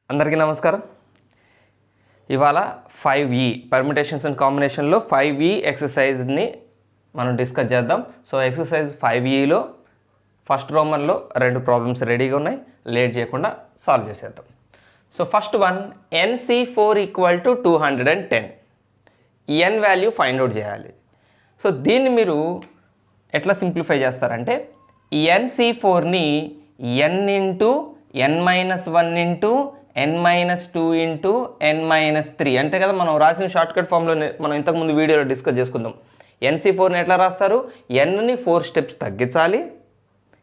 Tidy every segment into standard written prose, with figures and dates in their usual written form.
అందరికీ నమస్కారం. ఇవాళ 5E పర్మిటేషన్స్ అండ్ కాంబినేషన్లో 5E ఎక్సర్సైజ్ని మనం డిస్కస్ చేద్దాం. సో ఎక్సర్సైజ్ 5Eలో ఫస్ట్ రోమన్లో 2 ప్రాబ్లమ్స్ రెడీగా ఉన్నాయి. లేట్ చేయకుండా సాల్వ్ చేసేద్దాం. So first one, NC4 = 210. ఎన్ వాల్యూ ఫైండ్ అవుట్ చేయాలి. సో దీన్ని మీరు ఎట్లా సింప్లిఫై చేస్తారంటే NC4ని n into n-1 into n-2 into n-3 అంతే కదా మనం రాసిన షార్ట్కట్ ఫామ్లో మనం ఇంతకుముందు వీడియోలో డిస్కస్ చేసుకుందాం. NC4ని ఎట్లా రాస్తారు? nని 4 స్టెప్స్ తగ్గించాలి,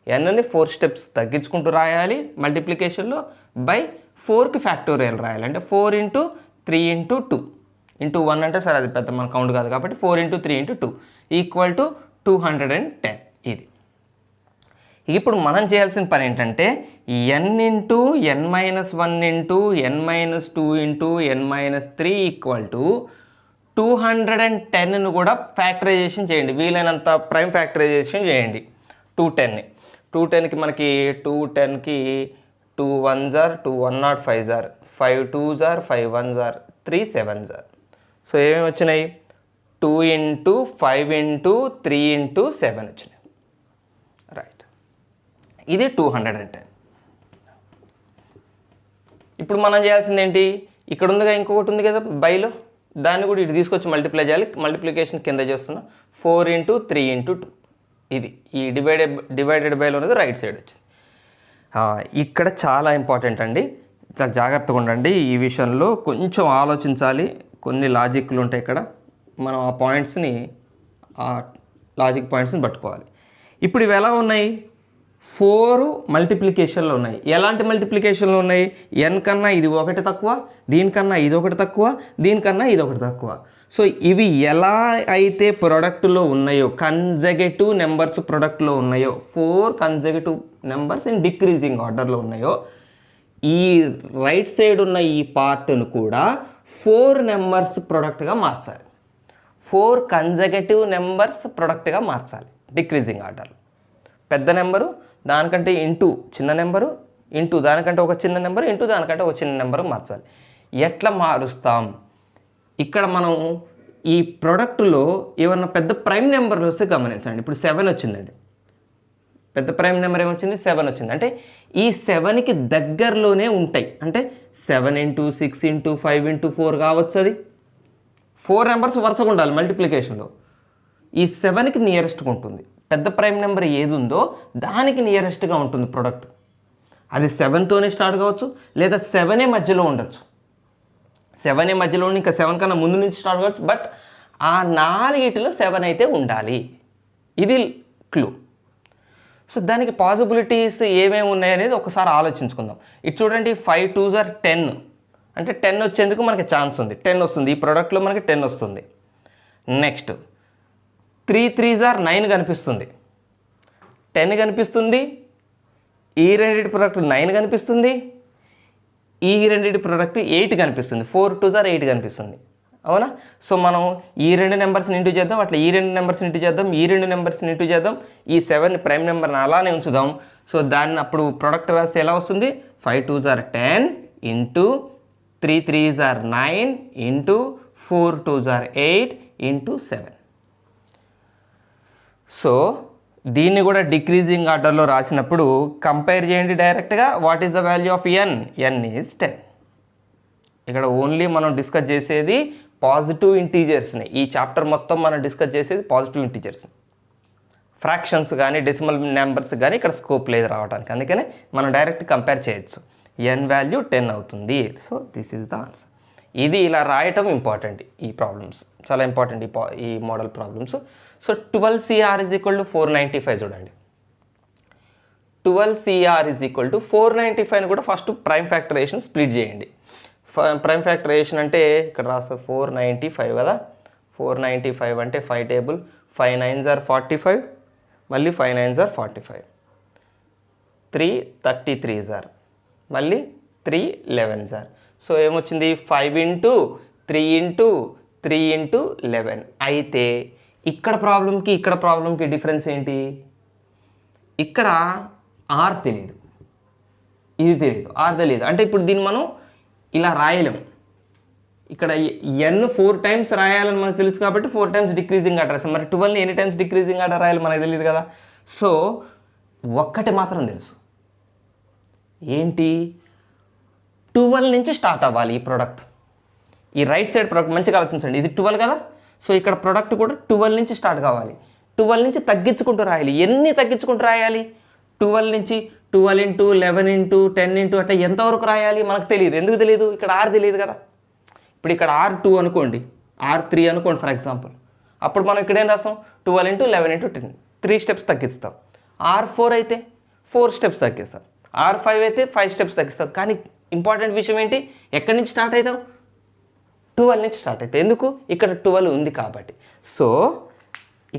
nని 4 స్టెప్స్ తగ్గించుకుంటూ రాయాలి మల్టిప్లికేషన్లో, బై 4కి ఫ్యాక్టోరియల్ రాయాలి. అంటే 4 ఇంటూ 3 ఇంటూ 2 ఇంటూ 1 అంటే సరే అది పెద్ద మన కౌంట్ కాదు కాబట్టి 4 ఇంటూ 3 ఇంటూ 2 ఈక్వల్ టు 210. ఇది ఇప్పుడు మనం చేయాల్సిన పని ఏంటంటే n into n-1 into n-2 into n-3 equal to 210ను కూడా ఫ్యాక్టరైజేషన్ చేయండి. వీలైనంత ప్రైమ్ ఫ్యాక్టరైజేషన్ చేయండి. 210కి మనకి 210కి 2 1s are 2 105s are 5 2s are 5 1s are 3 7s are. So ఏమేమి వచ్చినాయి? 2 ఇంటూ 5 ఇంటూ 3 ఇంటూ 7 వచ్చినాయి. రైట్, ఇది 210. ఇప్పుడు మనం చేయాల్సింది ఏంటి? ఇక్కడ ఉందిగా ఇంకొకటి ఉంది కదా బైలో, దాన్ని కూడా ఇటు తీసుకొచ్చి మల్టిప్లై చేయాలి. మల్టిప్లికేషన్ కింద చేస్తున్నా 4 ఇంటూ 3 ఇంటూ 2. ఇది ఈ డివైడెడ్ బైలో ఉన్నది రైట్ సైడ్ వచ్చింది. ఇక్కడ చాలా ఇంపార్టెంట్ అండి, చాలా జాగ్రత్తగా ఉండండి. ఈ విషయంలో కొంచెం ఆలోచించాలి. కొన్ని లాజిక్లు ఉంటాయి ఇక్కడ, మనం ఆ పాయింట్స్ని ఆ లాజిక్ పాయింట్స్ని పట్టుకోవాలి. ఇప్పుడు ఇవి ఎలా ఉన్నాయి? 4 మల్టిప్లికేషన్లో ఉన్నాయి. ఎలాంటి మల్టిప్లికేషన్లో ఉన్నాయి? n కన్నా ఇది ఒకటి తక్కువ, దీనికన్నా ఇది ఒకటి తక్కువ, దీనికన్నా ఇది ఒకటి తక్కువ. సో ఇవి ఎలా అయితే ప్రొడక్ట్లో ఉన్నాయో, కన్జర్వేటివ్ నెంబర్స్ ప్రొడక్ట్లో ఉన్నాయో, 4 కన్జర్వేటివ్ నెంబర్స్ ఇన్ డిక్రీజింగ్ ఆర్డర్లో ఉన్నాయో, ఈ రైట్ సైడ్ ఉన్న ఈ పార్ట్ను కూడా 4 నెంబర్స్ ప్రొడక్ట్గా మార్చాలి. 4 కన్జర్వేటివ్ నెంబర్స్ ప్రొడక్ట్గా మార్చాలి డిక్రీజింగ్ ఆర్డర్లో. పెద్ద నెంబరు దానికంటే ఇంటూ చిన్న నెంబరు, ఇంటూ దానికంటే ఒక చిన్న నెంబరు, ఇంటూ దానికంటే ఒక చిన్న నెంబరు మార్చాలి. ఎట్లా మారుస్తాం? ఇక్కడ మనం ఈ ప్రోడక్ట్లో ఏమన్నా పెద్ద ప్రైమ్ నెంబర్లు వస్తే గమనించండి. ఇప్పుడు 7 వచ్చిందండి, పెద్ద ప్రైమ్ నెంబర్ ఏమొచ్చింది? 7 వచ్చింది. అంటే ఈ 7కి దగ్గరలోనే ఉంటాయి. అంటే 7 ఇంటూ 6 ఇంటూ 5 ఇంటూ 4 కావచ్చు. అది 4 నెంబర్స్ వరుసగా ఉండాలి మల్టిప్లికేషన్లో. ఈ 7కి నియరెస్ట్గా ఉంటుంది. పెద్ద ప్రైమ్ నెంబర్ ఏది ఉందో దానికి నియరెస్ట్గా ఉంటుంది ప్రోడక్ట్. అది 7తోనే స్టార్ట్ కావచ్చు, లేదా 7 మధ్యలో ఉండొచ్చు. 7 మధ్యలో ఉండి ఇంకా 7 కన్నా ముందు నుంచి స్టార్ట్ కావచ్చు. బట్ ఆ 4 7 అయితే ఉండాలి. ఇది క్లూ. సో దానికి పాసిబిలిటీస్ ఏమేమి ఉన్నాయి అనేది ఒకసారి ఆలోచించుకుందాం. ఇది చూడండి, 5 2s are 10 అంటే 10 వచ్చేందుకు మనకి ఛాన్స్ ఉంది. 10 వస్తుంది ఈ ప్రోడక్ట్లో, మనకి 10 వస్తుంది. నెక్స్ట్ 3 3s are 9 కనిపిస్తుంది, 10 కనిపిస్తుంది. ఈ రెండింటి ప్రోడక్ట్ 9 కనిపిస్తుంది, ఈ రెండింటి ప్రోడక్ట్ 8 కనిపిస్తుంది. 4 2s are 8 కనిపిస్తుంది, అవునా? సో మనం ఈ 2 నెంబర్స్ని ఇంటూ చేద్దాం, అట్లా ఈ 2 నెంబర్స్ని ఇంటూ చేద్దాం, ఈ 2 నెంబర్స్ని ఇంటూ చేద్దాం, ఈ 7 ప్రైమ్ నెంబర్ని అలానే ఉంచుదాం. సో దాన్ని అప్పుడు ప్రోడక్ట్ రాస్తే ఎలా వస్తుంది? 5 2s are 10 into 3 3s are 9 into 4 2s are 8 into 7. So దీన్ని కూడా డిక్రీజింగ్ ఆర్డర్లో రాసినప్పుడు కంపేర్ చేయండి డైరెక్ట్గా. What is the value of n? n is 10. ఇక్కడ ఓన్లీ మనం డిస్కస్ చేసేది పాజిటివ్ ఇంటీజర్స్ని. ఈ చాప్టర్ మొత్తం మనం డిస్కస్ చేసేది పాజిటివ్ ఇంటీజర్స్ని. ఫ్రాక్షన్స్ కానీ డెసిమల్ నెంబర్స్ కానీ ఇక్కడ స్కోప్ లేదు రావడానికి. అందుకనే మనం డైరెక్ట్ కంపేర్ చేయొచ్చు. n వాల్యూ 10 అవుతుంది. So this is the answer. ఇది ఇలా రాయటం ఇంపార్టెంట్. ఈ ప్రాబ్లమ్స్ చాలా ఇంపార్టెంట్, ఈ మోడల్ ప్రాబ్లమ్స్. సో 12CR = 495 చూడండి. 12CR = 495ని కూడా ఫస్ట్ ప్రైమ్ ఫ్యాక్టరైజేషన్ స్ప్లిట్ చేయండి. ప్రైమ్ ఫ్యాక్టరైజేషన్ అంటే ఇక్కడ రాస్తా 495 కదా. 495 అంటే 5 టేబుల్, 5 9s are 45, మళ్ళీ 5 9s are 45, 3 33s are, మళ్ళీ 3 11s are. సో ఏమొచ్చింది? 5 ఇంటూ 3 ఇంటూ 3 ఇంటూ 11. అయితే ఇక్కడ ప్రాబ్లంకి డిఫరెన్స్ ఏంటి? ఇక్కడ R తెలియదు, ఇది తెలియదు, R తెలియదు. అంటే ఇప్పుడు దీన్ని మనం ఇలా రాయలేము. ఇక్కడ ఎన్ 4 టైమ్స్ రాయాలని మనకు తెలుసు కాబట్టి 4 టైమ్స్ డిక్రీజింగ్ ఆర్డర్ రాస్తాం. మరి 12ని ఎన్ని టైమ్స్ డిక్రీజింగ్ ఆర్డర్ రాయాలి మనకు తెలియదు కదా. సో ఒక్కటి మాత్రం తెలుసు, ఏంటి, 12 నుంచి స్టార్ట్ అవ్వాలి ఈ ప్రోడక్ట్. ఈ రైట్ సైడ్ ప్రోడక్ట్ మంచిగా ఆలోచించండి, ఇది 12 కదా. సో ఇక్కడ ప్రోడక్ట్ కూడా 12 నుంచి స్టార్ట్ కావాలి. 12 నుంచి తగ్గించుకుంటూ రాయాలి. ఎన్ని తగ్గించుకుంటూ రాయాలి? 12 నుంచి 12 ఇంటూ 11 ఇంటూ 10 ఇంటూ అట్లా ఎంతవరకు రాయాలి మనకు తెలియదు. ఎందుకు తెలియదు? ఇక్కడ ఆర్ తెలియదు కదా. ఇప్పుడు ఇక్కడ R2 అనుకోండి, R3 అనుకోండి ఫర్ ఎగ్జాంపుల్. అప్పుడు మనం ఇక్కడ ఏం రాస్తాం? 12 ఇంటూ 11 ఇంటూ 10, 3 స్టెప్స్ తగ్గిస్తాం. R4 అయితే 4 స్టెప్స్ తగ్గిస్తాం. R5 అయితే 5 స్టెప్స్ తగ్గిస్తాం. కానీ ఇంపార్టెంట్ విషయం ఏంటి, ఎక్కడి నుంచి స్టార్ట్ అవుతాం? 12 నుంచి స్టార్ట్ అవుతాయి. ఎందుకు? ఇక్కడ 12 ఉంది కాబట్టి. సో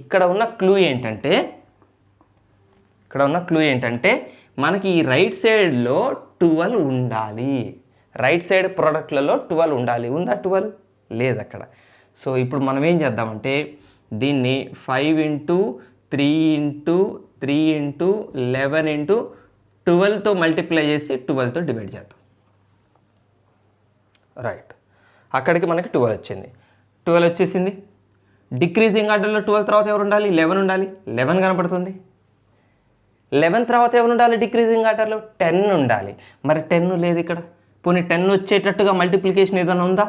ఇక్కడ ఉన్న క్లూ ఏంటంటే మనకి ఈ రైట్ సైడ్లో 12 ఉండాలి. రైట్ సైడ్ ప్రోడక్ట్లలో 12 ఉండాలి. ఉందా 12? లేదు అక్కడ. సో ఇప్పుడు మనం ఏం చేద్దామంటే దీన్ని 5 ఇంటూ 3 ఇంటూ 3 ఇంటూ 11 ఇంటూ 12తో మల్టిప్లై చేసి 12తో డివైడ్ చేద్దాం. రైట్, అక్కడికి మనకి 12 వచ్చింది. 12 వచ్చేసింది. డిక్రీజింగ్ ఆర్డర్లో 12 తర్వాత ఎవరు ఉండాలి? 11 ఉండాలి. 11 కనపడుతుంది. 11 తర్వాత ఎవరు ఉండాలి? డిక్రీజింగ్ ఆర్డర్లో 10 ఉండాలి. మరి 10 లేదు ఇక్కడ. పోనీ 10 వచ్చేటట్టుగా మల్టిప్లికేషన్ ఏదైనా ఉందా?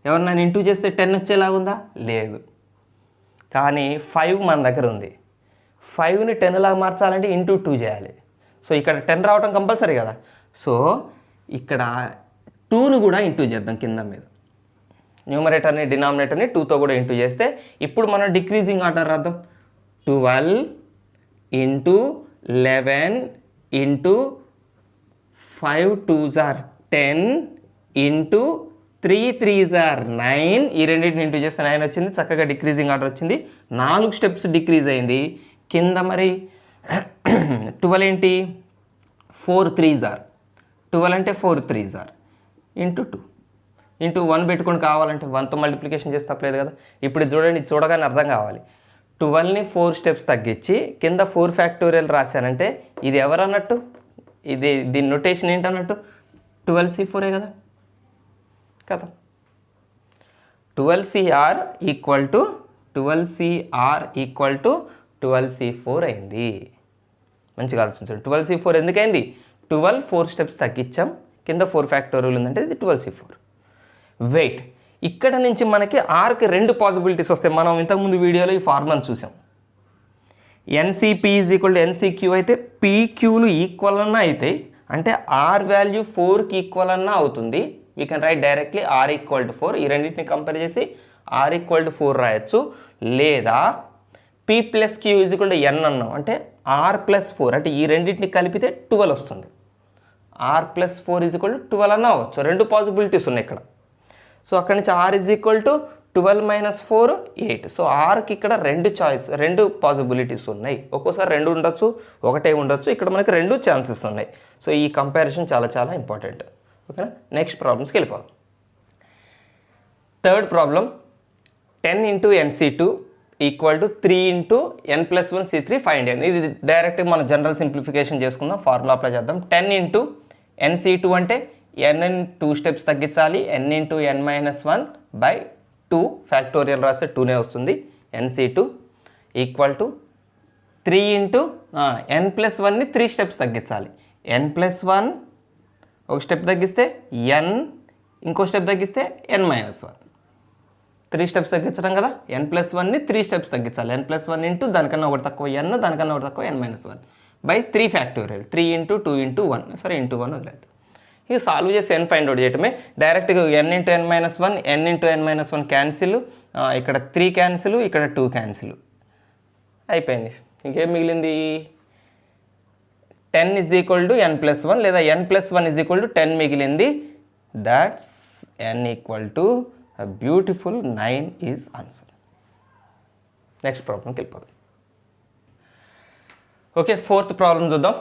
ఎవరన్నా ఇంటూ చేస్తే 10 వచ్చేలాగా ఉందా? లేదు. కానీ 5 మన దగ్గర ఉంది. 5ని 10 లాగా మార్చాలంటే ఇంటూ 2 చేయాలి. సో ఇక్కడ 10 రావడం కంపల్సరీ కదా. సో ఇక్కడ 2ను కూడా ఇంటూ చేద్దాం కింద మీద. న్యూమరేటర్ని డినామినేటర్ని 2తో కూడా ఇంటూ చేస్తే ఇప్పుడు మనం డిక్రీజింగ్ ఆర్డర్ రాద్దాం. 12 into 11 into 5 2s are 10 into 3 3s are 9. ఈ రెండింటిని ఇంటూ చేస్తే 9 వచ్చింది. చక్కగా డిక్రీజింగ్ ఆర్డర్ వచ్చింది. 4 స్టెప్స్ డిక్రీజ్ అయింది. కింద మరి 12 ఏంటి? 4 3s are 12 అంటే 4 3s are ఇంటూ 2 ఇంటూ 1 పెట్టుకొని కావాలంటే 1తో మల్టిప్లికేషన్ చేస్తే తప్పలేదు కదా. ఇప్పుడు చూడండి, చూడగానే అర్థం కావాలి. 12ని 4 స్టెప్స్ తగ్గించి కింద 4 ఫ్యాక్టోరియల్ రాశానంటే ఇది ఎవరన్నట్టు? దీని నొటేషన్ ఏంటన్నట్టు? 12C4 కదా. 12CR ఈక్వల్ టు 12C4 అయింది. మంచిగా ఆలోచించండి. 12C4 ఎందుకైంది? 12 4 స్టెప్స్ తగ్గించాం, కింద 4 ఫ్యాక్టోరియల్ ఉందంటే ఇది 12C4. వెయిట్, ఇక్కడ నుంచి మనకి ఆర్కి 2 పాసిబిలిటీస్ వస్తాయి. మనం ఇంతకుముందు వీడియోలో ఈ ఫార్ములాను చూసాం. NCP is equal to NCQ అయితే PQలు ఈక్వల్ అన్నా అవుతాయి, అంటే ఆర్ వాల్యూ 4కి ఈక్వల్ అన్నా అవుతుంది. We can write directly R equal to 4. ఈ రెండింటిని కంపేర్ చేసి R ఈక్వల్ టు 4 రాయొచ్చు. లేదా P plus Q is equal to N అన్నాం, అంటే R ప్లస్ 4, అంటే ఈ రెండింటిని కలిపితే 12 వస్తుంది. R plus 4 is equal to 12 అన్నా అవ్వచ్చు. 2 పాసిబిలిటీస్ ఉన్నాయి ఇక్కడ. సో అక్కడి నుంచి R is equal to 12 minus 4 8. So ఆర్కి ఇక్కడ 2 పాసిబిలిటీస్ ఉన్నాయి. ఒక్కోసారి 2 ఉండొచ్చు, ఒకటే ఉండొచ్చు. ఇక్కడ మనకి 2 ఛాన్సెస్ ఉన్నాయి. సో ఈ కంపారిజన్ చాలా చాలా ఇంపార్టెంట్. ఓకేనా, నెక్స్ట్ ప్రాబ్లమ్స్కి వెళ్ళిపోదాం. Third problem, 10 into NC2 equal to 3 into N+1C3 find చేయండి. ఇది డైరెక్ట్గా మనం జనరల్ సింప్లిఫికేషన్ చేసుకుందాం, ఫార్ములా అప్లై చేద్దాం. 10 ఇంటూ NC2 అంటే n 2 స్టెప్స్ తగ్గించాలి. n ఇంటూ n-1/2 ఫ్యాక్టోరియల్ రాస్తే 2నే వస్తుంది. NC2 ఈక్వల్ టు 3 ఇంటూ n+1ని 3 స్టెప్స్ తగ్గించాలి. n+1 ఒక స్టెప్ తగ్గిస్తే n, ఇంకో స్టెప్ తగ్గిస్తే n-1, 3 స్టెప్స్ తగ్గించడం కదా. n+1ని 3 స్టెప్స్ తగ్గించాలి. n+1 ఇంటూ దానికన్నా ఒకటి తక్కువ n, దానికన్నా ఒకటి తక్కువ n-1/3 factorial. 3 into 2 into 1, sorry into 1 వదిలేదు. ఇక సాల్వ్ చేసి n ఫైండ్ అవుట్ చేయటమే. డైరెక్ట్గా n into n-1, n into n-1 cancel, ఇక్కడ 3 క్యాన్సిల్, ఇక్కడ 2 క్యాన్సిల్ అయిపోయింది. ఇంకేం మిగిలింది? 10 ఈజ్ ఈక్వల్ టు n+1 లేదా n+1 ఈజ్ ఈక్వల్ టు 10 మిగిలింది. That's n equal to beautiful 9 is answer. Next ప్రాబ్లంకి వెళ్ళిపోదాం. ఓకే, ఫోర్త్ ప్రాబ్లం చూద్దాం.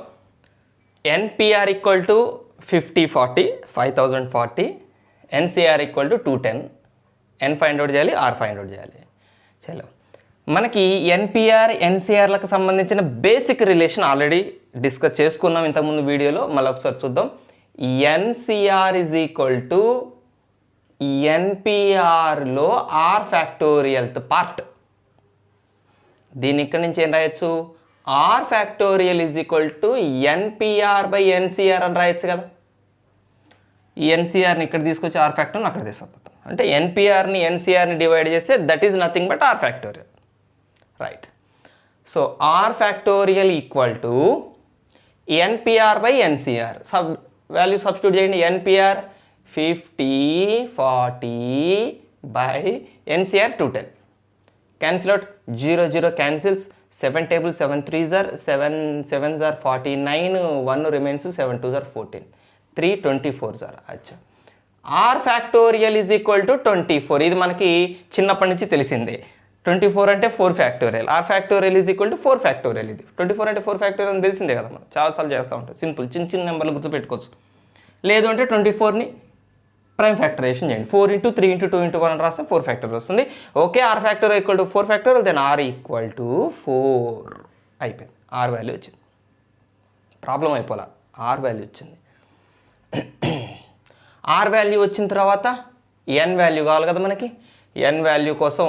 NPR equal to 5040, 5040, NCR equal to 210. n find out చేయాలి, R ఫైండ్ అవుట్ చేయాలి. చలో, మనకి NPR ఎన్సిఆర్లకు సంబంధించిన బేసిక్ రిలేషన్ ఆల్రెడీ డిస్కస్ చేసుకున్నాం ఇంతకుముందు వీడియోలో. మళ్ళీ ఒకసారి చూద్దాం. ఎన్సిఆర్ ఈజ్ ఈక్వల్ టు ఎన్పిఆర్లో ఆర్ ఫ్యాక్టోరియల్త్ పార్ట్. దీని ఇక్కడ నుంచి ఏం రాయొచ్చు, R factorial is equal to NPR by NCR అని రాయొచ్చు కదా. ఈ ఎన్సిఆర్ని ఇక్కడ తీసుకొచ్చి ఆర్ ఫ్యాక్టర్ని అక్కడ తీసుకుపోతాం. అంటే ఎన్పిఆర్ని ఎన్సిఆర్ని డివైడ్ చేస్తే that is nothing but R factorial, right. So R factorial equal to NPR by NCR. Value substitute చేయండి. NPR 50 40 by NCR 210. Cancel out, 0 0 cancels. 7 tables 7 3s are 7 7s are 49, 1 remains, 7 2s are 14, 3 24s are. అచ్చా, R factorial is equal to 24. ఇది మనకి చిన్నప్పటి నుంచి తెలిసిందే. 24 అంటే 4 factorial, R factorial is equal to 4 factorial. ఇది 24 అంటే 4 ఫ్యాక్టోరియల్ అని తెలిసిందే కదా, మనం చాలాసార్లు చేస్తూ ఉంటాం. సింపుల్ చిన్న చిన్న నెంబర్లు గుర్తుపెట్టుకోవచ్చు. లేదు అంటే 24ని ప్రైమ్ ఫ్యాక్టరైజేషన్ చేయండి. 4 × 3 × 2 × 1 అని రాస్తే 4 ఫ్యాక్టోరియల్ వస్తుంది. Okay, R factorial equal to 4 factorial, then R equal to 4 అయిపోయింది. ఆర్ వాల్యూ వచ్చింది. ప్రాబ్లం అయిపోలా, ఆర్ వాల్యూ వచ్చింది. ఆర్ వాల్యూ వచ్చిన తర్వాత ఎన్ వాల్యూ కావాలి కదా మనకి. ఎన్ వాల్యూ కోసం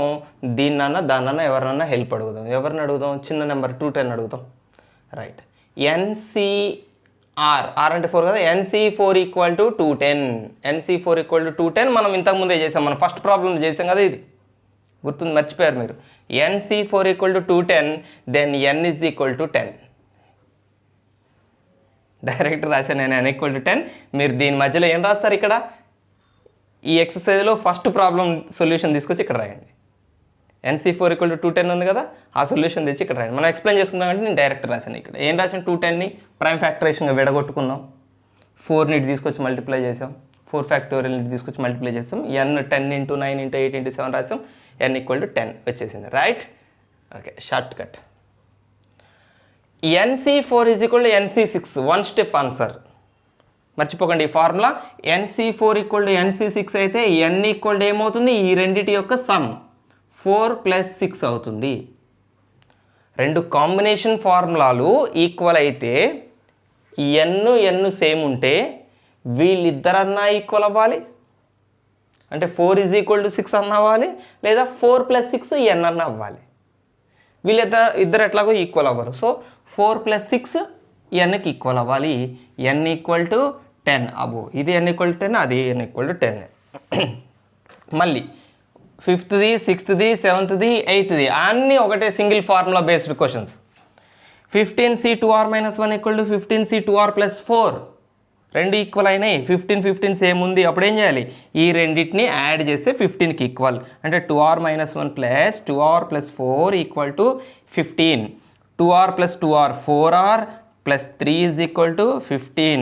దీన్నన్నా దాన్నన్నా ఎవరినన్నా హెల్ప్ అడుగుదాం. ఎవరిని అడుగుదాం? చిన్న నెంబర్ 210 అడుగుదాం, రైట్. ఎన్సిఆర్, ఆర్ అంటే 4 కదా, NC4 equal to 210. NC4 equal to 210 మనం ఇంతకుముందే చేసాం, మనం ఫస్ట్ ప్రాబ్లం చేసాం కదా, ఇది గుర్తుంది, మర్చిపోయారు మీరు. NC4 equal to 210, then N is equal to 10. Direct రాశాను నేను N ఈక్వల్ టు 10. మీరు దీని మధ్యలో ఏం రాస్తారు? ఇక్కడ ఈ ఎక్సర్సైజ్లో ఫస్ట్ ప్రాబ్లం సొల్యూషన్ తీసుకొచ్చి ఇక్కడ రాయండి. NC4 ఈక్వల్ టు 210 ఉంది కదా, ఆ సొల్యూషన్ తెచ్చి ఇక్కడ రాయండి. మనం ఎక్స్ప్లెయిన్ చేసుకున్నాం అంటే నేను డైరెక్ట్ రాశాను. ఇక్కడ ఏం రాసాను? 210ని ప్రైమ్ ఫ్యాక్టరైజేషన్గా విడగొట్టుకున్నాం. 4ని తీసుకొచ్చి మల్టిప్లై చేసాం. 4 ఫ్యాక్టోరియల్ని తీసుకొచ్చి మల్టిప్లై చేసాం. N 10 × 9 × 8 × 7 రాసాం. N ఈక్వల్ టు 10 వచ్చేసింది, right. Okay, short cut. NC4 is equal to NC6, 1 step answer. మర్చిపోకండి ఈ formula. NC4 equal to NC6 అయితే N ఈక్వల్ టు ఏమవుతుంది? ఈ రెండిటి యొక్క సమ్ 4 + 6 అవుతుంది. రెండు కాంబినేషన్ ఫార్ములాలు ఈక్వల్ అయితే N సేమ్ ఉంటే వీళ్ళిద్దరన్నా ఈక్వల్ అవ్వాలి. అంటే 4 ఈజ్ ఈక్వల్ టు 6 అన్న అవ్వాలి, లేదా 4 + 6 N అన్న అవ్వాలి. ఇద్దరు ఎట్లాగో ఈక్వల్ అవ్వరు. సో 4 + 6 Nకి ఈక్వల్ అవ్వాలి. N ఈక్వల్ టు 10 అబో, ఇది N ఈక్వల్ టు 10, అది N ఈక్వల్ టు 10. మళ్ళీ 5th, 6th, 7th, 8th అన్నీ ఒకటే single formula based questions. 15C 2r - 1 equal to 15C 2r + 4. రెండు ఈక్వల్ అయినాయి. 15 సేమ్ ఉంది. అప్పుడు ఏం చేయాలి? ఈ రెండింటిని యాడ్ చేస్తే 15కి ఈక్వల్. అంటే 2r - 1 + 2r + 4 equal to 15. 2r + 2r 4r + 3 is equal to 15.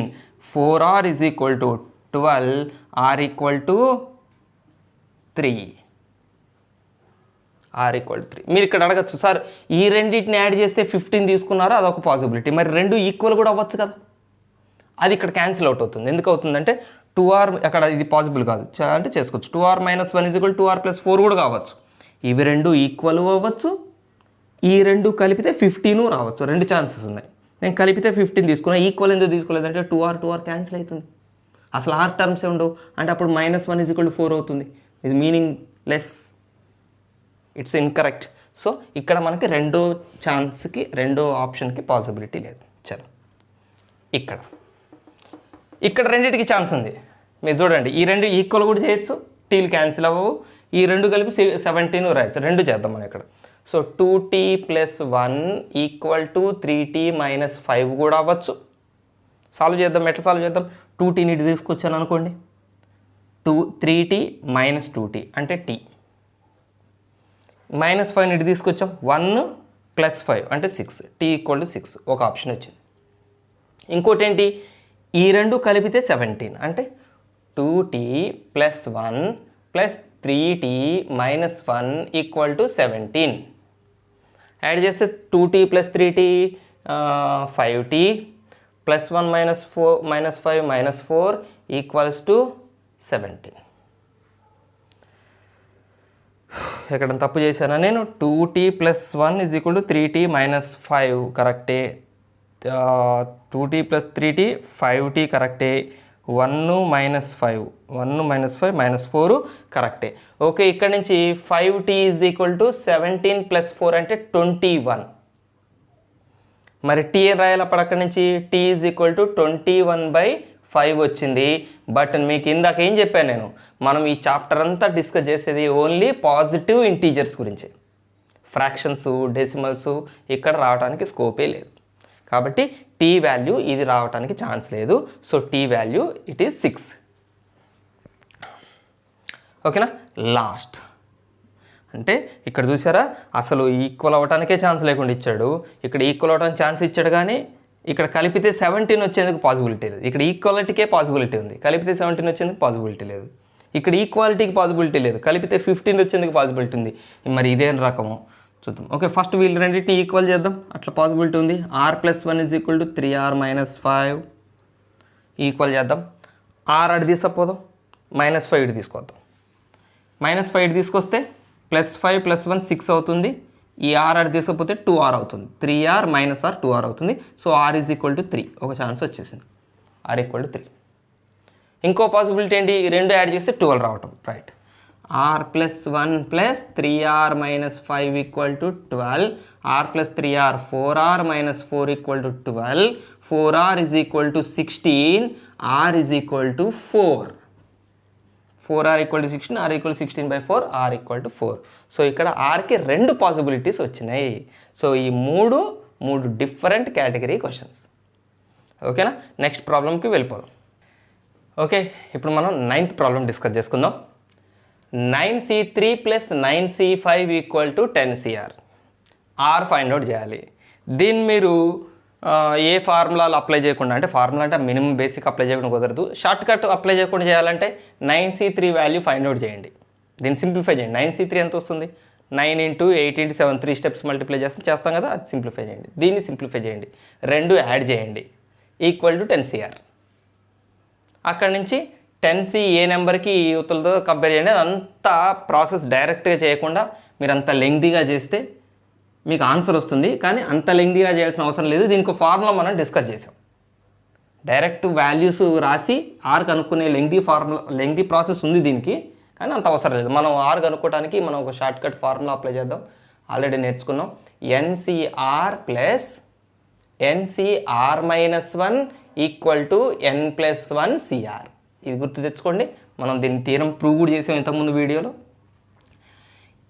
4r is equal to 12, r equal to 3. r equal to 3. మీరు ఇక్కడ అడగచ్చు, సార్ ఈ రెండింటిని యాడ్ చేస్తే 15 తీసుకున్నారు, అదొక పాసిబిలిటీ. మరి రెండు ఈక్వల్ కూడా అవ్వచ్చు కదా, అది ఇక్కడ క్యాన్సిల్ అవుట్ అవుతుంది. ఎందుకు అవుతుందంటే 2r అక్కడ ఇది పాసిబుల్ కాదు అంటే చేసుకోవచ్చు. 2r - 1 is equal to 2r + 4 కూడా కావచ్చు. ఇవి రెండు ఈక్వల్ అవ్వచ్చు, ఈ రెండు కలిపితే 15 రావచ్చు. రెండు ఛాన్సెస్ ఉన్నాయి. నేను కలిపితే 15 తీసుకున్నా. ఈక్వల్ ఎందుకు తీసుకోలేదంటే 2r క్యాన్సిల్ అవుతుంది. అసలు ఆర్ టర్మ్సే ఉండవు. అంటే అప్పుడు -1 ఈజ్ ఈక్వల్ టు 4 అవుతుంది. ఇది meaning less, it's incorrect. So ఇక్కడ మనకి రెండో ఆప్షన్కి పాసిబిలిటీ లేదు. చలో, ఇక్కడ రెండింటికి ఛాన్స్ ఉంది. మీరు చూడండి, ఈ రెండు ఈక్వల్ కూడా చేయొచ్చు, టీలు క్యాన్సిల్ అవ్వవు. ఈ రెండు కలిపి 17 రాయొచ్చు. రెండు చేద్దాం మనం ఇక్కడ. So 2t + 1 equal to 3t - 5 కూడా అవ్వచ్చు. సాల్వ్ చేద్దాం. ఎట్లా సాల్వ్ చేద్దాం? 2tని ఇటు తీసుకొచ్చాను అనుకోండి. 3t - 2t అంటే t. -5ని ఇటు తీసుకొచ్చాం. 1 + 5 అంటే 6. t ఈక్వల్ టు 6 ఒక ఆప్షన్ వచ్చింది. ఇంకోటి ఏంటి? ఈ రెండు కలిపితే 17 అంటే 2t + 1 + 3t - 1 equal to 17. Add చేస్తే 2t + 3t 5t + 1 - 5 - 4 equals to 17. ఎక్కడ తప్పు చేశానా నేను? 2t + 1 is equal to 3t - 5 కరెక్టే. 2t + 3t 5t కరెక్టే. 1 మైనస్ 5 1 మైనస్ 5 మైనస్ 4 కరెక్టే. ఓకే, ఇక్కడ నుంచి 5t is equal to 17 plus 4 అంటే 21. మరి టీ ఏం రాయాలి అప్పుడు అక్కడి నుంచి? టీ ఈజ్ ఈక్వల్ టు 21/5 వచ్చింది. బట్ మీకు ఇందాక ఏం చెప్పాను నేను, మనం ఈ చాప్టర్ అంతా డిస్కస్ చేసేది ఓన్లీ పాజిటివ్ ఇంటీజర్స్ గురించి. ఫ్రాక్షన్స్, డెసిమల్స్ ఇక్కడ రావడానికి స్కోపే లేదు. కాబట్టి టీ వాల్యూ ఇది రావడానికి ఛాన్స్ లేదు. So T value it is 6. ఓకేనా? లాస్ట్ అంటే ఇక్కడ చూసారా, అసలు ఈక్వల్ అవ్వటానికే ఛాన్స్ లేకుండా ఇచ్చాడు. ఇక్కడ ఈక్వల్ అవ్వడానికి ఛాన్స్ ఇచ్చాడు, కానీ ఇక్కడ కలిపితే 17 వచ్చేందుకు పాసిబిలిటీ లేదు. ఇక్కడ ఈక్వాలిటీకే పాసిబిలిటీ ఉంది, కలిపితే 17 వచ్చేందుకు పాసిబిలిటీ లేదు. ఇక్కడ ఈక్వాలిటీకి పాసిబిలిటీ లేదు, కలిపితే 15 వచ్చేందుకు పాసిబిలిటీ ఉంది. మరి ఇదేం రకము చూద్దాం. ఓకే, ఫస్ట్ వీళ్ళు రెండింటిని ఈక్వల్ చేద్దాం. అట్లా పాసిబిలిటీ ఉంది. r+1 is equal to 3r - 5 equal చేద్దాం. r అడి తీసుకపోదాం, -5 ఇటు తీసుకొద్దాం. -5 ఇటు తీసుకొస్తే +5 + 1 6 అవుతుంది. ఈ r అడి తీసుకపోతే 2r అవుతుంది. 3r - r 2r అవుతుంది. So r is equal to 3. ఒక ఛాన్స్ వచ్చేసింది, r ఈక్వల్ టు 3. ఇంకో పాసిబిలిటీ ఏంటి? రెండు యాడ్ చేస్తే 12 రావటం. Right, r+1 + 3r - 5 equal to 12. r + 3r 4r - 4 equal to 12. 4r is equal to 16. r is equal to 4. 4r equal to 16, r equal 16/4, r equal to 4. So ఇక్కడ rకి రెండు possibilities వచ్చినాయి. So ఈ మూడు different category questions. ఓకేనా? Next ప్రాబ్లంకి వెళ్ళిపోదాం. Okay, ఇప్పుడు మనం 9th ప్రాబ్లం డిస్కస్ చేసుకుందాం. 9c3 + 9c5 equal to 10cr. r find out చేయాలి. దీన్ని మీరు ఏ ఫార్ములాలు అప్లై చేయకుండా, అంటే ఫార్ములా అంటే మినిమం బేసిక్ అప్లై చేయకుండా కుదరదు, షార్ట్ కట్ అప్లై చేయకుండా చేయాలంటే 9c3 వాల్యూ ఫైండ్ అవుట్ చేయండి. దీన్ని సింప్లిఫై చేయండి. 9c3 ఎంత వస్తుంది? 9 × 8 × 7 3 స్టెప్స్ మల్టిప్లై చేస్తాం కదా, అది సింప్లిఫై చేయండి. దీన్ని సింప్లిఫై చేయండి, రెండు యాడ్ చేయండి, ఈక్వల్ టు 10cr. అక్కడి నుంచి 10c ఏ నెంబర్కి యువతలతో కంపేర్ చేయండి. అదంతా ప్రాసెస్ డైరెక్ట్గా చేయకుండా మీరు అంత లెంగ్తీగా చేస్తే మీకు ఆన్సర్ వస్తుంది, కానీ అంత లెంగ్తీగా చేయాల్సిన అవసరం లేదు. దీనికి ఫార్ములా మనం డిస్కస్ చేసాం. డైరెక్ట్ వాల్యూస్ రాసి ఆర్ కనుక్కునే లెంగ్తీ ప్రాసెస్ ఉంది దీనికి, కానీ అంత అవసరం లేదు. మనం ఆర్ కనుక్కోవడానికి మనం ఒక షార్ట్ కట్ ఫార్ములా అప్లై చేద్దాం. ఆల్రెడీ నేర్చుకున్నాం. NCR + NCR - 1 equal to n+1 CR. ఇది గుర్తు తెచ్చుకోండి. మనం దీన్ని థీరం ప్రూవ్ కూడా చేసాం ఇంతకుముందు వీడియోలో.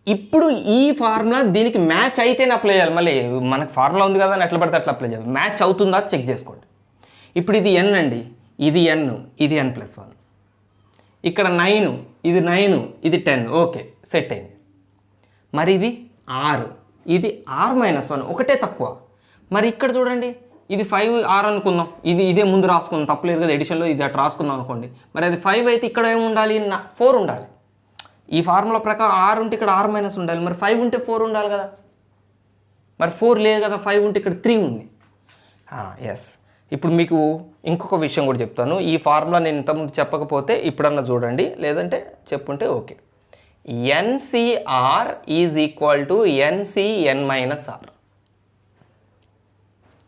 ఇప్పుడు ఈ ఫార్ములా దీనికి మ్యాచ్ అయితేనే అప్లై చేయాలి. మళ్ళీ మనకు ఫార్ములా ఉంది కదా అని ఎట్లా పడితే అట్లా అప్లై చేయాలి. మ్యాచ్ అవుతుందా చెక్ చేసుకోండి. ఇప్పుడు ఇది n అండి, ఇది n, ఇది n+1. ఇక్కడ 9, ఇది 9, ఇది 10. ఓకే, సెట్ అయింది. మరి ఇది r, ఇది r - 1, ఒకటే తక్కువ. మరి ఇక్కడ చూడండి, ఇది 5r అనుకుందాం, ఇదే ముందు రాసుకుందాం, తప్పలేదు కదా, ఎడిషన్లో ఇది అట్లా రాసుకుందాం అనుకోండి. మరి అది 5 అయితే ఇక్కడ ఏమి ఉండాలి? 4 ఉండాలి. ఈ ఫార్ములా ప్రకారం r ఉంటే ఇక్కడ r - ఉండాలి. మరి 5 ఉంటే 4 ఉండాలి కదా. మరి 4 లేదు కదా, 5 ఉంటే ఇక్కడ 3 ఉంది. ఎస్. ఇప్పుడు మీకు ఇంకొక విషయం కూడా చెప్తాను. ఈ ఫార్ములా నేను ఇంతకుముందు చెప్పకపోతే ఇప్పుడన్నా చూడండి, లేదంటే చెప్పుంటే okay. NCR is equal to NCn - r.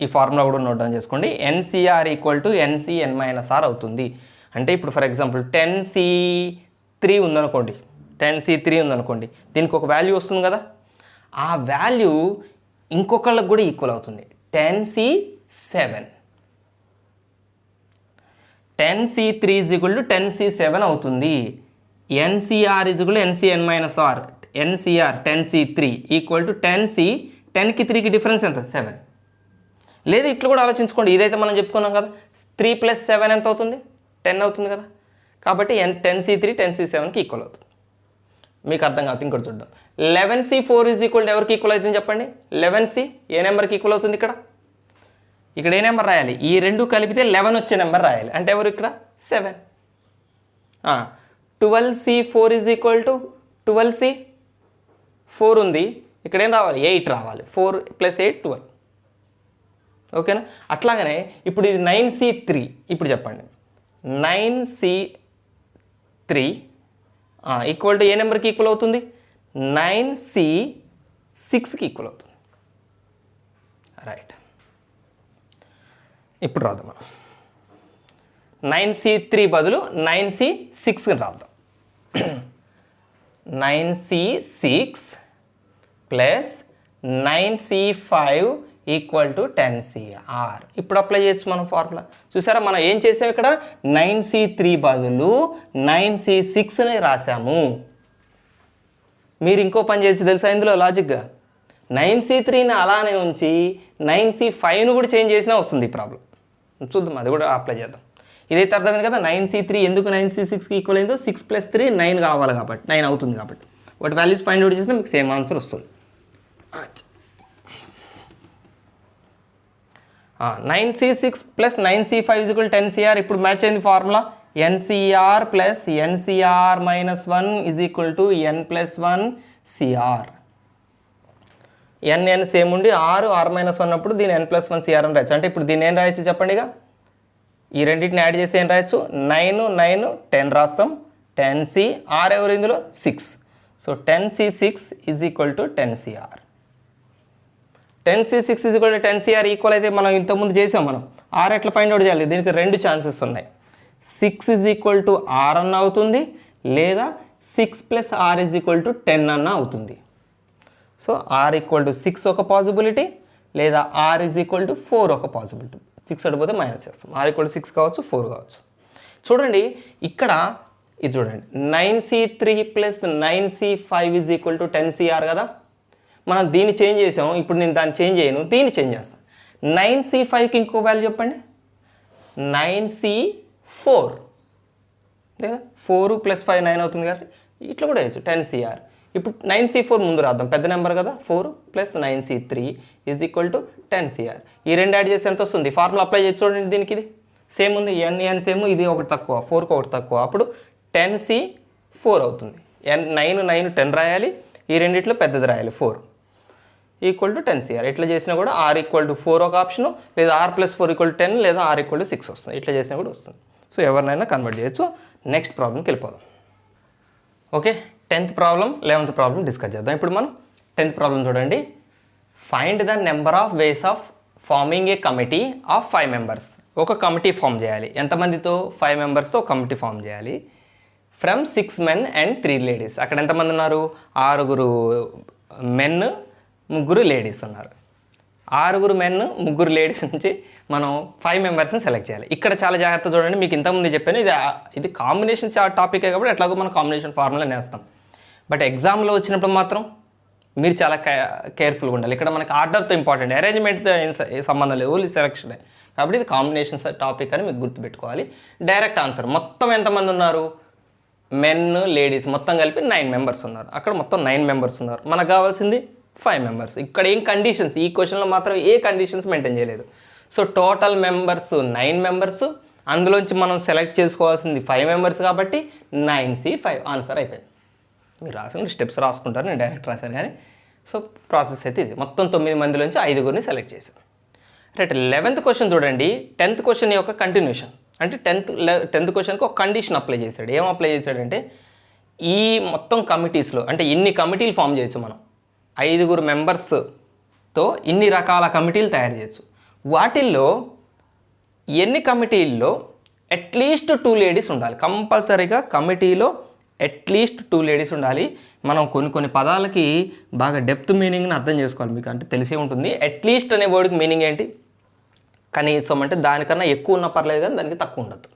ఈ ఫార్ములా కూడా నోట్ డౌన్ చేసుకోండి. NCR equal to NCn - r అవుతుంది. అంటే ఇప్పుడు ఫర్ ఎగ్జాంపుల్ 10c3 ఉందనుకోండి, 10c3 ఉందనుకోండి, దీనికి ఒక వాల్యూ వస్తుంది కదా, ఆ వాల్యూ ఇంకొకళ్ళకి కూడా ఈక్వల్ అవుతుంది. 10c7. 10c3 is equal to 10c7 అవుతుంది. NCR is equal to NCn - r. NCR 10c3 equal to 10c, 10కి 3కి డిఫరెన్స్ ఎంత? 7. లేదు ఇట్లా కూడా ఆలోచించుకోండి. ఇదైతే మనం చెప్పుకున్నాం కదా, 3 + 7 ఎంత అవుతుంది? 10 అవుతుంది కదా. కాబట్టి 10c3 10c7కి ఈక్వల్ అవుతుంది. మీకు అర్థం కాదు, ఇంకోటి చూద్దాం. 11c4 ఈజ్ ఈక్వల్ టు ఎవరికి ఈక్వల్ అవుతుంది చెప్పండి? 11c ఏ నెంబర్కి ఈక్వల్ అవుతుంది? ఇక్కడ ఏ నెంబర్ రాయాలి? ఈ రెండు కలిపితే 11 వచ్చే నెంబర్ రాయాలి. అంటే ఎవరు ఇక్కడ? 7. 12c4 is equal to 12c4 ఉంది, ఇక్కడ ఏం రావాలి? 8 రావాలి. 4 + 8 12. ఓకేనా? అట్లాగనే ఇప్పుడు ఇది 9c3. ఇప్పుడు చెప్పండి, 9c3 ఈక్వల్ టు ఏ నెంబర్కి ఈక్వల్ అవుతుంది? 9c6కి ఈక్వల్ అవుతుంది. రైట్. ఇప్పుడు రాదు మనం 9C3 బదులు 9C6 రాద్దాం. 9C6 plus 9C5 equal to 10CR. ఇప్పుడు అప్లై చేయొచ్చు మనం ఫార్ములా. చూసారా, మనం ఏం చేసాం ఇక్కడ 9C3 బదులు 9C6ని రాసాము. మీరు ఇంకో పని చేయొచ్చు తెలుసా ఇందులో లాజిక్గా, 9C3ని అలానే ఉంచి 9C5ను కూడా చేంజ్ చేసినా వస్తుంది ఈ ప్రాబ్లం. చూద్దాం, అది కూడా అప్లై చేద్దాం. ఇదైతే అర్థమైంది కదా. 9C3 ఎందుకు 9C6కి ఈక్వల్ అయిందో, 6 + 3 9 కావాలి కాబట్టి 9 అవుతుంది కాబట్టి వాటి వాల్యూస్ ఫైండ్ అవుట్ చేసినా మీకు సేమ్ ఆన్సర్ వస్తుంది. 9C6 plus 9C5 = 10CR. ఇప్పుడు మ్యాచ్ అయింది formula. NCR plus NCR - 1 = N + 1 CR. N same ఉండి R - 1 అప్పుడు దీని N + 1 CR అని రాయచ్చు. అంటే ఇప్పుడు దీన్ని ఏం రాయొచ్చు చెప్పండి. ఇక ఈ రెండింటిని యాడ్ చేస్తే ఏం రాయొచ్చు, 9 9 10 రాస్తాం. 10C R ఎవరు ఇందులో 6. So 10C6 = 10CR. 10C6 = 10CR equal అయితే మనం ఇంతకుముందు చేసాం. మనం R ఎట్లా ఫైండ్ అవుట్ చేయాలి, దీనికి 2 ఛాన్సెస్ ఉన్నాయి. 6 = R అన్న అవుతుంది, లేదా 6 + R = 10 అన్న అవుతుంది. సో R = 6 ఒక పాసిబిలిటీ, లేదా R = 4 ఒక పాసిబిలిటీ. 6 అడిపోతే మైనస్ చేస్తాం. R = 6 కావచ్చు, 4 కావచ్చు. చూడండి ఇక్కడ ఇది చూడండి, 9C3 ప్లస్ 9C5 = 10CR కదా. మనం దీన్ని చేంజ్ చేసాం. ఇప్పుడు నేను దాన్ని చేంజ్ చేయను, దీన్ని చేంజ్ చేస్తాను. 9C5కి ఇంకో వాల్యూ చెప్పండి. 9C4 లేదా 4 + 5 9 అవుతుంది కదా. ఇట్లా కూడా వేయచ్చు 10CR. ఇప్పుడు 9C4 ముందు రాద్దాం, పెద్ద నెంబర్ కదా. 4 + 9C3 = 10CR. ఈ రెండు యాడ్ చేస్తే ఎంత వస్తుంది, ఫార్ములా అప్లై చేసి చూడండి. దీనికి ఇది సేమ్ ఉంది, N సేమ్, ఇది ఒకటి తక్కువ, 4కి ఒకటి తక్కువ. అప్పుడు 10C4 అవుతుంది. 9 9 10 రాయాలి, ఈ రెండిట్లో పెద్దది రాయాలి 4 = 10CR. ఇట్లా చేసినా కూడా R = 4 ఒక ఆప్షను, లేదా R + 4 = 10, లేదా R = 6 వస్తుంది. ఇట్లా చేసినా కూడా వస్తుంది. సో ఎవరినైనా కన్వర్ట్ చేయొచ్చు. నెక్స్ట్ ప్రాబ్లంకి వెళ్ళిపోదాం. Okay, 10th problem 11th problem discuss చేద్దాం. ఇప్పుడు మనం 10th ప్రాబ్లం చూడండి. Find the number of ways of farming A committee of 5 members. ఒక కమిటీ ఫామ్ చేయాలి. ఎంతమందితో, 5 మెంబర్స్తో ఒక కమిటీ ఫామ్ చేయాలి. From 6 men and 3 ladies. అక్కడ ఎంతమంది ఉన్నారు, 6 మెన్ 3 లేడీస్ ఉన్నారు. 6 మెన్ 3 లేడీస్ నుంచి మనం 5 మెంబర్స్ని సెలెక్ట్ చేయాలి. ఇక్కడ చాలా జాగ్రత్త చూడండి. మీకు ఇంతకుముందు చెప్పాను, ఇది కాంబినేషన్ టాపికే కాబట్టి ఎట్లాగో మనం కాంబినేషన్ ఫార్ములా నేస్తాం. బట్ ఎగ్జామ్లో వచ్చినప్పుడు మాత్రం మీరు చాలా కేర్ఫుల్గా ఉండాలి. ఇక్కడ మనకి ఆర్డర్తో ఇంపార్టెంట్, అరేంజ్మెంట్తో సంబంధం లేదు, ఓన్లీ సెలెక్షనే. కాబట్టి ఇది కాంబినేషన్ టాపిక్ అని మీకు గుర్తుపెట్టుకోవాలి. డైరెక్ట్ ఆన్సర్, మొత్తం ఎంతమంది ఉన్నారు, మెన్ లేడీస్ మొత్తం కలిపి 9 మెంబర్స్ ఉన్నారు. అక్కడ మొత్తం 9 మెంబర్స్ ఉన్నారు. మనకు కావాల్సింది 5 మెంబర్స్. ఇక్కడ ఏం కండిషన్స్, ఈ క్వశ్చన్లో మాత్రం ఏ కండిషన్స్ మెయింటైన్ చేయలేదు. సో టోటల్ మెంబర్స్ 9 మెంబర్స్, అందులోంచి మనం సెలెక్ట్ చేసుకోవాల్సింది 5 మెంబర్స్ కాబట్టి 9C5 ఆన్సర్ అయిపోయింది. మీరు రాసిన స్టెప్స్ రాసుకుంటారు, నేను డైరెక్ట్ రాశాను కానీ. సో ప్రాసెస్ అయితే ఇది. మొత్తం 9 మందిలోంచి 5గురిని సెలెక్ట్ చేశాను. రైట్, 11th క్వశ్చన్ చూడండి. 10th క్వశ్చన్ యొక్క కంటిన్యూషన్. అంటే 10th క్వశ్చన్కి ఒక కండిషన్ అప్లై చేశాడు. ఏం అప్లై చేశాడంటే, ఈ మొత్తం కమిటీస్లో, అంటే ఇన్ని కమిటీలు ఫామ్ చేయొచ్చు మనం, 5 మెంబర్స్తో ఇన్ని రకాల కమిటీలు తయారు చేయొచ్చు. వాటిల్లో ఎన్ని కమిటీల్లో అట్లీస్ట్ 2 లేడీస్ ఉండాలి. కంపల్సరీగా కమిటీలో అట్లీస్ట్ 2 లేడీస్ ఉండాలి. మనం కొన్ని పదాలకి బాగా డెప్త్ మీనింగ్ని అర్థం చేసుకోవాలి. మీకు అంటే తెలిసే ఉంటుంది. అట్లీస్ట్ అనే వర్డ్కి మీనింగ్ ఏంటి, కనీసం అంటే దానికన్నా ఎక్కువ ఉన్నా పర్లేదు కానీ దానికి తక్కువ ఉండదు.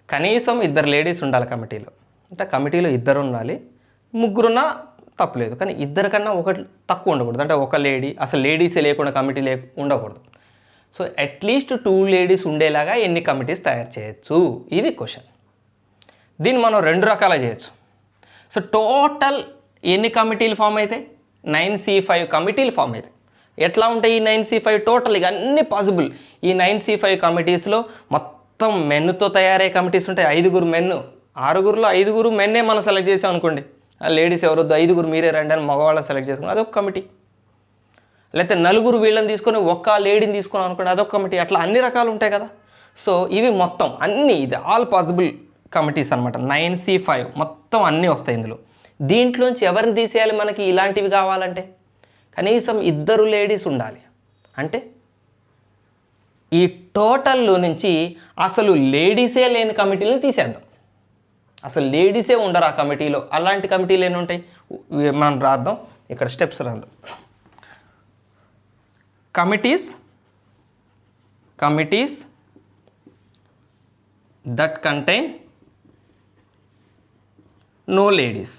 కనీసం 2 లేడీస్ ఉండాలి కమిటీలో. అంటే కమిటీలో 2 ఉండాలి, 3 ఉన్నా తప్పులేదు, కానీ 2 కన్నా ఒకటి తక్కువ ఉండకూడదు. అంటే ఒక లేడీ, అసలు లేడీసే లేకుండా కమిటీ ఉండకూడదు. సో అట్లీస్ట్ 2 లేడీస్ ఉండేలాగా ఎన్ని కమిటీస్ తయారు చేయొచ్చు, ఇది క్వశ్చన్. దీన్ని మనం 2 రకాలుగా చేయొచ్చు. సో టోటల్ ఎన్ని కమిటీలు ఫామ్ అయితే, 9C5 కమిటీలు ఫామ్ అయితే ఎట్లా ఉంటాయి ఈ 9C5 టోటల్, ఇక అన్ని పాసిబుల్. ఈ 9C5 కమిటీస్లో మొత్తం మెన్తో తయారయ్యే కమిటీస్ ఉంటాయి. 5 మెన్, 6లో 5 మెన్నే మనం సెలెక్ట్ చేసాం అనుకోండి, లేడీస్ ఎవరొద్దు, 5 మీరే రండి అని మగవాళ్ళని సెలెక్ట్ చేసుకుని అదొక కమిటీ. లేకపోతే 4 వీళ్ళని తీసుకొని ఒక్క లేడీని తీసుకున్నాం అనుకోండి, అదొక కమిటీ. అట్లా అన్ని రకాలు ఉంటాయి కదా. సో ఇవి మొత్తం అన్నీ, ఇది ఆల్ పాసిబుల్ కమిటీస్ అనమాట. 9C5 మొత్తం అన్నీ వస్తాయి ఇందులో. దీంట్లోంచి ఎవరిని తీసేయాలి మనకి ఇలాంటివి కావాలంటే, కనీసం 2 లేడీస్ ఉండాలి. అంటే ఈ టోటల్లో నుంచి అసలు లేడీసే లేని కమిటీలను తీసేద్దాం. అసలు లేడీసే ఉండరు ఆ కమిటీలో. అలాంటి కమిటీలు ఎన్ని ఉంటాయి మనం రాద్దాం, ఇక్కడ స్టెప్స్ రాద్దాం. Committees that contain no ladies.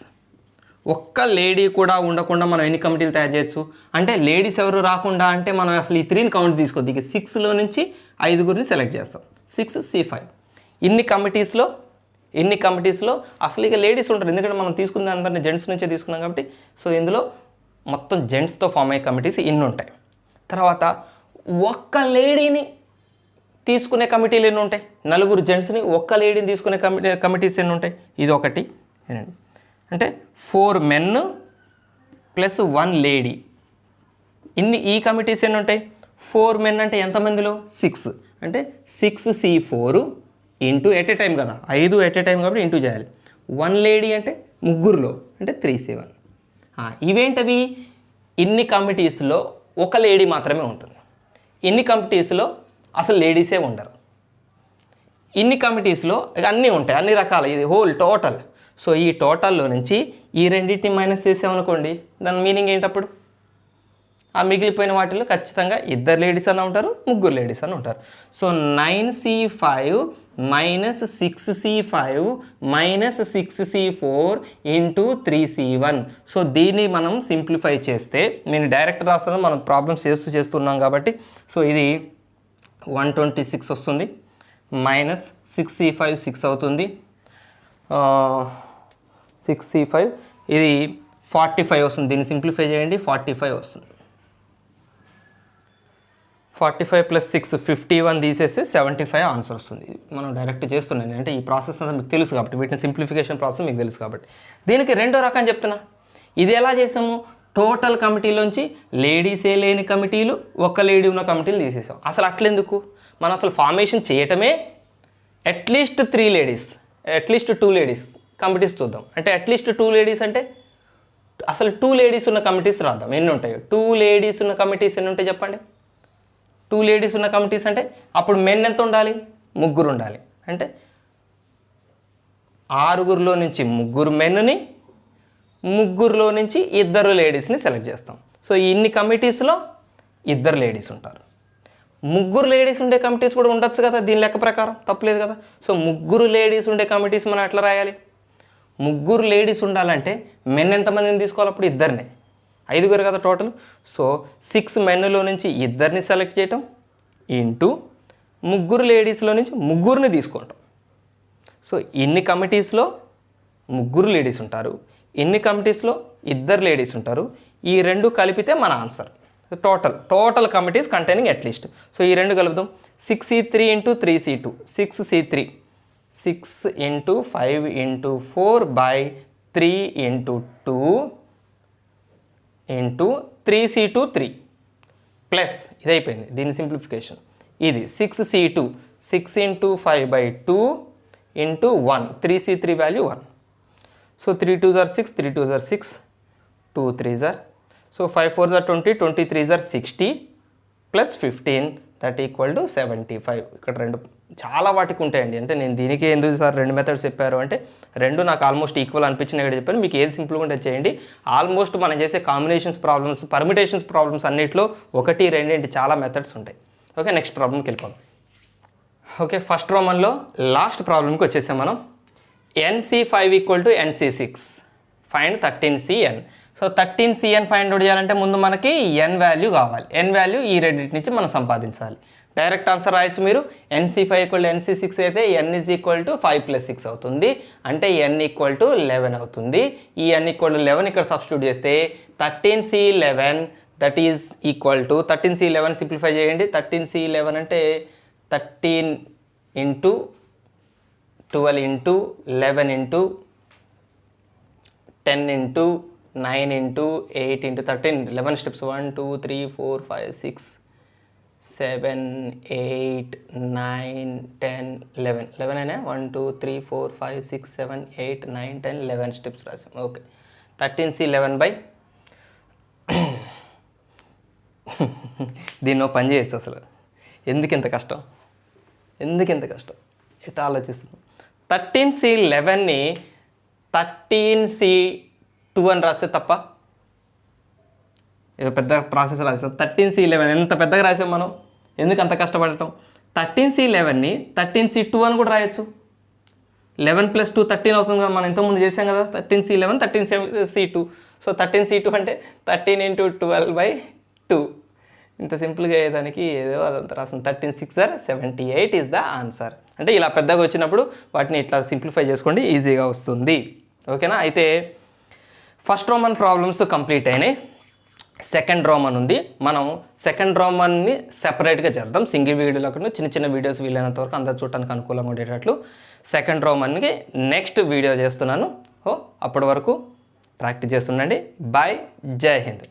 ఒక్క లేడీ కూడా ఉండకుండా మనం ఎన్ని కమిటీలు తయారు చేయొచ్చు అంటే, లేడీస్ ఎవరు రాకుండా అంటే మనం అసలు ఈ 3ని కౌంట్ తీసుకోవద్దు. ఇక 6లో నుంచి 5గురిని సెలెక్ట్ చేస్తాం. 6 C5 ఇన్ని కమిటీస్లో అసలు ఇక లేడీస్ ఉంటారు, ఎందుకంటే మనం తీసుకున్న అందరినీ జెంట్స్ నుంచే తీసుకున్నాం కాబట్టి. సో ఇందులో మొత్తం జెంట్స్తో ఫామ్ అయ్యే కమిటీస్ ఇన్ని ఉంటాయి. తర్వాత ఒక్క లేడీని తీసుకునే కమిటీలు ఎన్ని ఉంటాయి, 4 జెంట్స్ని ఒక్క లేడీని తీసుకునే కమిటీస్ ఎన్ని ఉంటాయి, ఇది ఒకటి అంటే 4 men ప్లస్ 1 లేడీ. ఈ కమిటీస్ ఎన్ని ఉంటాయి, 4 men అంటే ఎంతమందిలో 6 అంటే 6C4 into at a time కదా, 5 ఎట్ ఏ టైం కాబట్టి ఇంటూ చేయాలి. 1 లేడీ అంటే 3లో అంటే 3C1. ఇవేంటవి, ఇన్ని కమిటీస్లో ఒక లేడీ మాత్రమే ఉంటుంది. ఇన్ని కమిటీస్లో అసలు లేడీసే ఉండరు. ఇన్ని కమిటీస్లో అన్నీ ఉంటాయి, అన్ని రకాలు, ఇది హోల్ టోటల్. సో ఈ టోటల్లో నుంచి ఈ రెండింటిని మైనస్ చేసామనుకోండి, దాని మీనింగ్ ఏంటప్పుడు, ఆ మిగిలిపోయిన వాటిలో ఖచ్చితంగా 2 లేడీస్ అని ఉంటారు, 3 లేడీస్ అని ఉంటారు. So 9C5 minus 6C5 minus 6C4 into 3C1. So దీన్ని మనం సింప్లిఫై చేస్తే, నేను డైరెక్ట్ రాస్తున్నాను, మనం ప్రాబ్లమ్స్ చేస్తున్నాం కాబట్టి. సో ఇది 126 వస్తుంది, మైనస్ 6C5 6 అవుతుంది, 6C5 ఇది 45 వస్తుంది. దీన్ని సింప్లిఫై చేయండి, 45 వస్తుంది. 45 ప్లస్ 6 51 తీసేస్తే 75 ఆన్సర్ వస్తుంది. మనం డైరెక్ట్ చేస్తున్నాను అంటే ఈ ప్రాసెస్ అంతా మీకు తెలుసు కాబట్టి, వీటిని సింప్లిఫికేషన్ ప్రాసెస్ మీకు తెలుసు కాబట్టి. దీనికి రెండో రకం చెప్తున్నా. ఇది ఎలా చేసాము, టోటల్ కమిటీలోంచి లేడీసే లేని కమిటీలు, ఒక్క లేడీ ఉన్న కమిటీలు తీసేసాం. అసలు అట్లెందుకు, మనం అసలు ఫార్మేషన్ చేయటమే at least 3 ladies, at least 2 ladies committees చూద్దాం. అంటే అట్లీస్ట్ 2 లేడీస్ అంటే అసలు 2 లేడీస్ ఉన్న కమిటీస్ రాద్దాం. ఎన్ని ఉంటాయో, 2 లేడీస్ ఉన్న కమిటీస్ ఎన్ని ఉంటాయి చెప్పండి. 2 లేడీస్ ఉన్న కమిటీస్ అంటే అప్పుడు మెన్ ఎంత ఉండాలి, 3 ఉండాలి. అంటే 6లో నుంచి 3 మెన్ని, 3లో నుంచి 2 లేడీస్ని సెలెక్ట్ చేస్తాం. సో ఇన్ని కమిటీస్లో 2 లేడీస్ ఉంటారు. 3 లేడీస్ ఉండే కమిటీస్ కూడా ఉండొచ్చు కదా దీని లెక్క ప్రకారం, తప్పలేదు కదా. సో 3 లేడీస్ ఉండే కమిటీస్ మనం ఎట్లా రాయాలి, 3 లేడీస్ ఉండాలంటే మెన్ ఎంతమందిని తీసుకోవాలి, అప్పుడు 2నే, 5 కదా టోటల్. సో 6 మెన్లో నుంచి 2ని సెలెక్ట్ చేయటం ఇంటూ 3 లేడీస్లో నుంచి 3ని తీసుకుంటాం. సో ఇన్ని కమిటీస్లో 3 లేడీస్ ఉంటారు, ఇన్ని కమిటీస్లో 2 లేడీస్ ఉంటారు. ఈ రెండు కలిపితే మన answer. Total committees containing at least. So ఈ రెండు కలుపుదాం. 6C3 into 3C2, 6C3, 6 into 5 into 4 by 3 into 2 into 3C2 3 plus ఇది అయిపోయింది దీని సింప్లిఫికేషన్. ఇది 6C2, 6 into 5 by 2 into 1, 3C3 value 1. So 3 2s are 6, 3 2s are 6, 2 3s are, so 5 4s are 20, 20 3s are 60 plus 15 that equal to 75. ఇక్కడ రెండు చాలా వాటికి ఉంటాయండి. అంటే నేను దీనికి ఎందుకు సార్ 2 మెథడ్స్ చెప్పారు అంటే, రెండు నాకు ఆల్మోస్ట్ ఈక్వల్ అనిపించినా ఇక్కడ చెప్పాను. మీకు ఏది సింపుల్గా ఉంటే చేయండి. ఆల్మోస్ట్ మనం చేసే కాంబినేషన్స్ ప్రాబ్లమ్స్, పర్మిటేషన్స్ ప్రాబ్లమ్స్ అన్నింటిలో 1 2 చాలా మెథడ్స్ ఉంటాయి. ఓకే, నెక్స్ట్ ప్రాబ్లంకి వెళ్ళిపోదాం. ఓకే, ఫస్ట్ రోమన్లో లాస్ట్ ప్రాబ్లంకి వచ్చేసాం మనం. NC5 equal to NC6, find 13CN. So 13CN find out చేయాలంటే ముందు మనకి N వాల్యూ కావాలి. N వాల్యూ ఈ రెండింటి నుంచి మనం సంపాదించాలి. డైరెక్ట్ ఆన్సర్ రాయొచ్చు మీరు. NC5 ఈక్వల్ టు NC6 అయితే N ఈజ్ ఈక్వల్ టు 5 + 6 అవుతుంది. అంటే N ఈక్వల్ టు 11 అవుతుంది. ఈ N ఈక్వల్ టు 11 ఇక్కడ సబ్స్టిట్యూట్ చేస్తే 13C11 that is equal to 13C11 simplify చేయండి. 13C11 అంటే 13 into 12 into 11 into 10 into 9 into 8 into 13, 11 steps. 1 2 3 4 5 6 7 8 9 10 11, 11 అయినా 1 2 3 4 5 6 7 8 9 10 11 స్టెప్స్ రాసాం. ఓకే, 13C11 బై దీన్ని పని చేయొచ్చు అసలు. ఎందుకు ఇంత కష్టం ఎట్లా ఆలోచిస్తున్నాం? 13C11ని 13C2 అని రాస్తే తప్ప? ఏదో పెద్ద ప్రాసెస్ రాసాం. 13C11 ఎంత పెద్దగా రాసాం మనం, ఎందుకు అంత కష్టపడటం? 13C11ని 13C2 అని కూడా రాయొచ్చు. 11 + 2 13 అవుతుంది కదా, మనం ఇంతకుముందు చేసాం కదా. 13C11 13C2. సో 13C2 అంటే 13 × 12/2. ఇంత సింపుల్గా అయ్యేదానికి ఏదో అదంతా రాస్తుంది. 13×6 = 78 ఈజ్ ద ఆన్సర్. అంటే ఇలా పెద్దగా వచ్చినప్పుడు వాటిని ఇట్లా సింప్లిఫై చేసుకోండి, ఈజీగా వస్తుంది. ఓకేనా? అయితే ఫస్ట్ రోమన్ ప్రాబ్లమ్స్ కంప్లీట్ అయినాయి. సెకండ్ రోమన్ ఉంది. మనం సెకండ్ రోమన్ని సెపరేట్గా చేద్దాం. సింగిల్ వీడియోలో కాకుండా చిన్న చిన్న వీడియోస్ వీలైనంత వరకు అందరు చూడటానికి అనుకూలంగా ఉండేటట్లు సెకండ్ రోమన్కి నెక్స్ట్ వీడియో చేస్తున్నాను. అప్పటి వరకు ప్రాక్టీస్ చేస్తుండండి. బాయ్, జై హింద్.